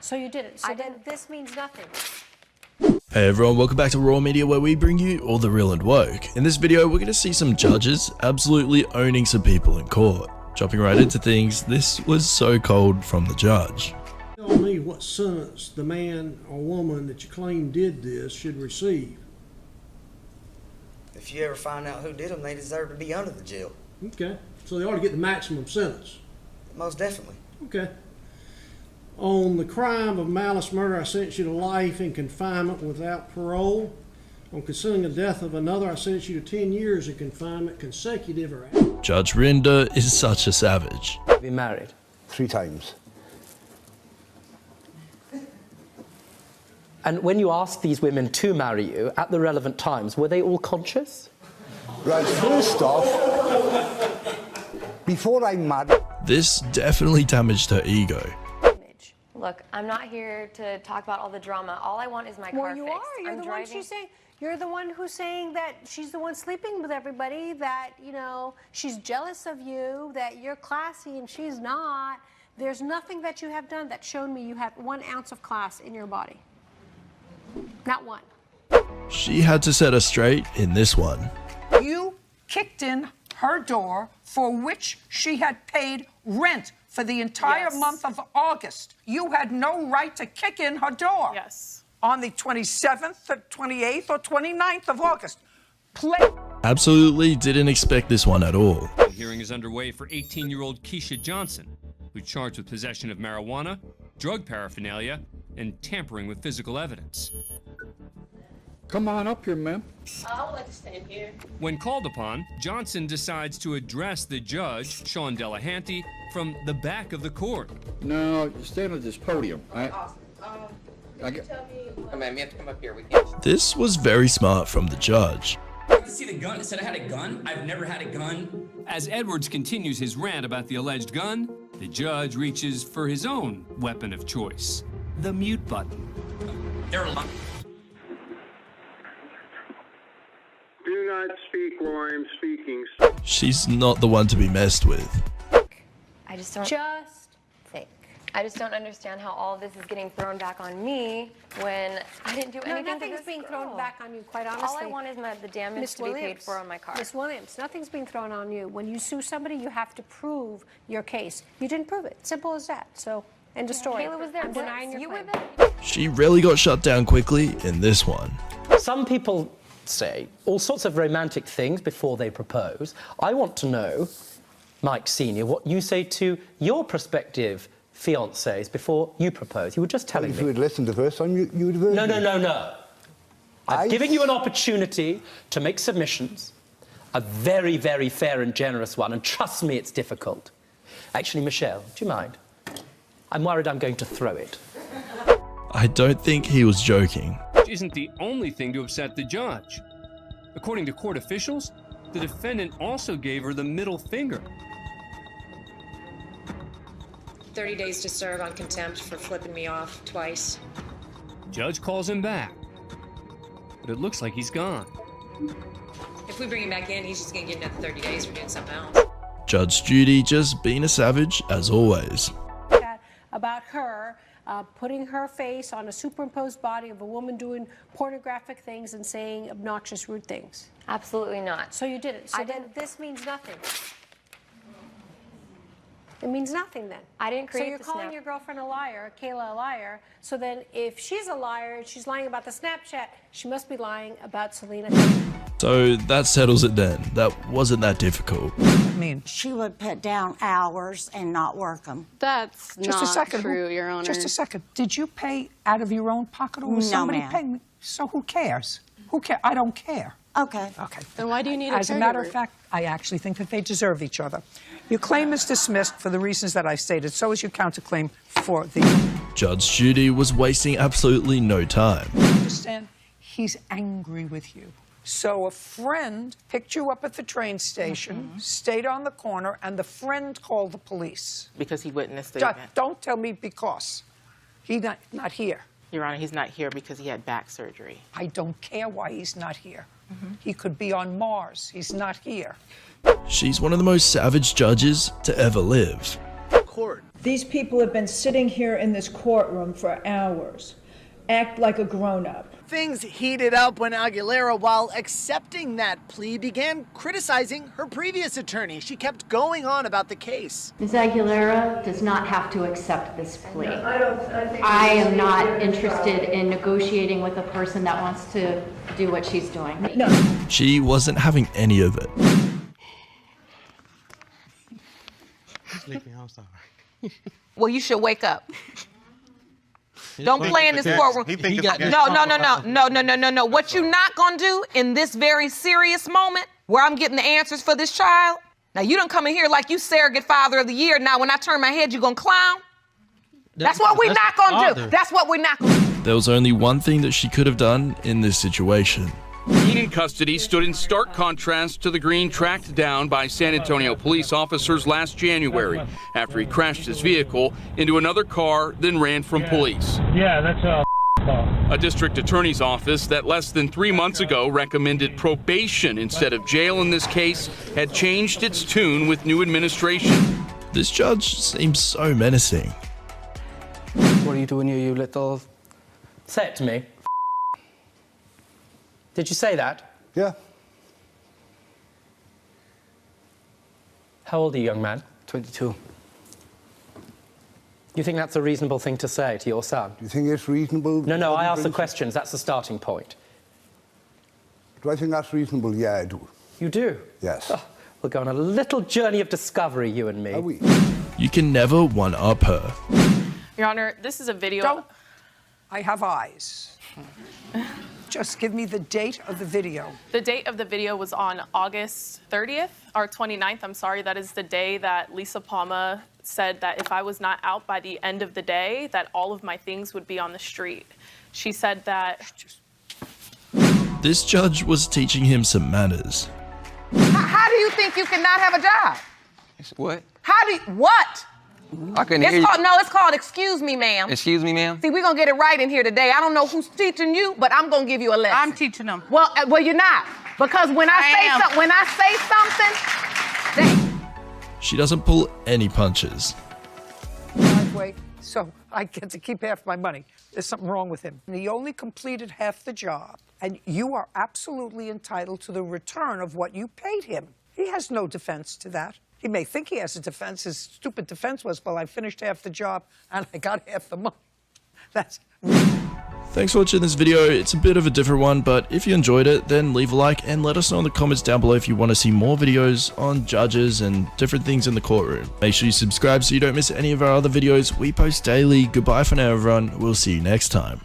So you didn't. So then this means nothing. Hey everyone, welcome back to Raw Media, where we bring you all the real and woke. In this video, we're going to see some judges absolutely owning some people in court. Jumping right into things, this was so cold from the judge. Tell me what sentence the man or woman that you claim did this should receive. If you ever find out who did them, they deserve to be under the jail. Okay, so they ought to get the maximum sentence. Most definitely. Okay. On the crime of malice murder, I sentence you to life in confinement without parole. On concealing the death of another, I sentence you to 10 years in confinement, consecutive or out. Judge Rinder is such a savage. Been married 3 times. And when you asked these women to marry you at the relevant times, were they all conscious? Right, first off, before I married... This definitely damaged her ego. Look, I'm not here to talk about all the drama. All I want is my car fixed. Well, you are. You're the one she's saying. You're the one who's saying that she's the one sleeping with everybody, that, you know, she's jealous of you, that you're classy and she's not. There's nothing that you have done that's shown me you have 1 ounce of class in your body. Not one. She had to set her straight in this one. You kicked in her door for which she had paid rent for the entire month of August. You had no right to kick in her door. Yes. On the 27th, or 28th, or 29th of August. Absolutely didn't expect this one at all. The hearing is underway for 18-year-old Keisha Johnson, who's charged with possession of marijuana, drug paraphernalia, and tampering with physical evidence. Come on up here, ma'am. I would like to stand here. When called upon, Johnson decides to address the judge, Sean Delahanty, from the back of the court. No, you stand at this podium. Awesome. Tell me. Come on, you have to come up here. We can't. This was very smart from the judge. I got to see the gun. It said I had a gun. I've never had a gun. As Edwards continues his rant about the alleged gun, the judge reaches for his own weapon of choice, the mute button. They're lying. Do not speak while I am speaking. She's not the one to be messed with. I just don't think. I just don't understand how all of this is getting thrown back on me when I didn't do anything to nothing's this being girl. thrown back on you, quite honestly. All I want is the damage to be paid for on my car. Miss Williams, nothing's being thrown on you. When you sue somebody, you have to prove your case. You didn't prove it. Simple as that. So, end of story. Kayla was there. I'm denying your you claim. were there. She really got shut down quickly in this one. Some people say all sorts of romantic things before they propose. I want to know, Mike Sr., what you say to your prospective fiancés before you propose. You were just telling me. If you had listened the first time, you would have heard No. I've given you an opportunity to make submissions, a very, very fair and generous one, and trust me, it's difficult. Actually, Michelle, do you mind? I'm worried I'm going to throw it. I don't think he was joking. Isn't the only thing to upset the judge. According to court officials, the defendant also gave her the middle finger. 30 days to serve on contempt for flipping me off twice. Judge calls him back, but it looks like he's gone. If we bring him back in, he's just gonna get another 30 days for doing something else. Judge Judy just being a savage as always. About her putting her face on a superimposed body of a woman doing pornographic things and saying obnoxious, rude things. Absolutely not. So you didn't. So then this means nothing. It means nothing then. I didn't create So you're the calling snap. your girlfriend a liar, Kayla a liar. So then if she's a liar, she's lying about the Snapchat, she must be lying about Selena. So that settles it then. That wasn't that difficult. I mean, she would put down hours and not work them. That's just a second. True, Your Honor. Just a second. Did you pay out of your own pocket, or was somebody paying? So who cares? Who cares? I don't care. Okay. Okay. Then why do you need a As a matter of fact, I actually think that they deserve each other. Your claim is dismissed for the reasons that I stated. So is your counterclaim for the... Judge Judy was wasting absolutely no time. Understand? He's angry with you. So a friend picked you up at the train station, stayed on the corner, and the friend called the police. Because he witnessed the event. Don't tell me because. He's not here. Your Honor, he's not here because he had back surgery. I don't care why he's not here. He could be on Mars. He's not here. She's one of the most savage judges to ever live. Court These people have been sitting here in this courtroom for hours. Act like a grown-up. Things heated up when Aguilera, while accepting that plea, began criticizing her previous attorney. She kept going on about the case. Ms. Aguilera does not have to accept this plea. I am not interested in negotiating with a person that wants to do what she's doing. No. She wasn't having any of it. Well, you should wake up. Don't play in this courtroom. No. What you not gonna do in this very serious moment where I'm getting the answers for this child? Now you don't come in here like you surrogate father of the year. Now when I turn my head, you gonna clown? That's what we're not gonna do. That's what we're not gonna do. There was only one thing that she could have done in this situation. Green in custody stood in stark contrast to the Green tracked down by San Antonio police officers last January after he crashed his vehicle into another car, then ran from police. Yeah, that's a district attorney's office that less than 3 months ago recommended probation instead of jail in this case had changed its tune with new administration. This judge seems so menacing. What are you doing here, you little... Say it to me. Did you say that? Yeah. How old are you, young man? 22. You think that's a reasonable thing to say to your son? Do you think it's reasonable? No, I ask the questions. That's the starting point. Do I think that's reasonable? Yeah, I do. You do? Yes. Oh, we'll go on a little journey of discovery, you and me. Are we? You can never one-up her. Your Honor, this is a video. Don't. I have eyes. Just give me the date of the video. The date of the video was on August 30th, or 29th, I'm sorry. That is the day that Lisa Palma said that if I was not out by the end of the day, that all of my things would be on the street. She said that... This judge was teaching him some manners. How do you think you cannot have a job? What? What? I couldn't hear you. It's called excuse me, ma'am. Excuse me, ma'am? See, we're going to get it right in here today. I don't know who's teaching you, but I'm going to give you a lesson. I'm teaching them. Well, you're not. Because when I say something, She doesn't pull any punches. Driveway, so I get to keep half my money. There's something wrong with him. He only completed half the job, and you are absolutely entitled to the return of what you paid him. He has no defense to that. He may think he has a defense. His stupid defense was, well, I finished half the job and I got half the money. That's... Thanks for watching this video. It's a bit of a different one, but if you enjoyed it, then leave a like and let us know in the comments down below if you want to see more videos on judges and different things in the courtroom. Make sure you subscribe so you don't miss any of our other videos. We post daily. Goodbye for now, everyone. We'll see you next time.